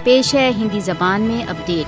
پیش ہے ہندی زبان میں اپڈیٹ۔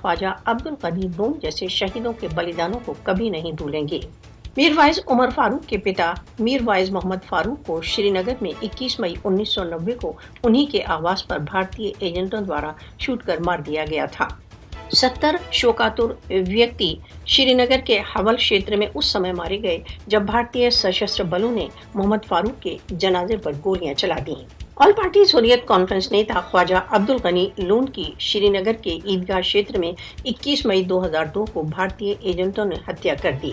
خواجہ عبدالغنی لون جیسے شہیدوں کے بلیدانوں کو کبھی نہیں بھولیں گے۔ میروائز عمر فاروق کے پتا میروائز محمد فاروق کو شری نگر میں 21 مئی 1990 کو انہی کے آواز پر بھارتی ایجنٹوں دوارا شوٹ کر مار دیا گیا تھا۔ 70 شوکاتر ویکتی شری نگر کے حول شیتر میں اس سمے مارے گئے جب بھارتی سشستر بلوں نے محمد فاروق کے جنازے پر گولیاں چلا دیں۔ آل پارٹیز حریت کانفرنس نیتا خواجہ عبدالغنی لون کی شری نگر کے عیدگاہ شیتر میں 21 مئی 2002 کو بھارتی ایجنٹوں نے ہتیا کر دی۔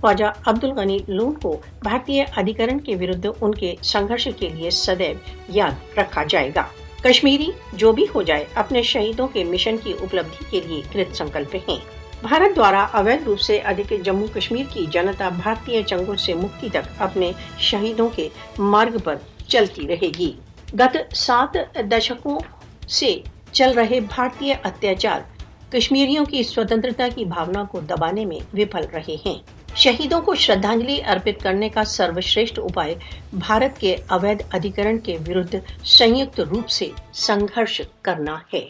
خواجہ عبدالغنی لون کو بھارتی ادھیکرن کے ورد ان کے سنگھرش کے لیے سدیو یاد رکھا جائے گا۔ کشمیری جو بھی ہو جائے اپنے شہیدوں کے مشن کی اپلبدھی کے لیے کرت سنکلپ ہیں۔ بھارت دوارا اویدھ روپ سے ادھک جموں کشمیر کی جنتا بھارتی چنگل سے مکتی تک اپنے شہیدوں کے مارگ پر چلتی رہے گی۔ گت 7 دشکوں سے چل رہے بھارتی اتیاچار کشمیریوں کی سوتنترتا کی بھاونا کو دبانے میں وفل رہے ہیں۔ شہیدوں کو شردھانجلی ارپت کرنے کا سروشریشٹھ اپائے بھارت کے اویدھ ادھیکرن کے ورد سنیکت روپ سے سنگھرش کرنا ہے۔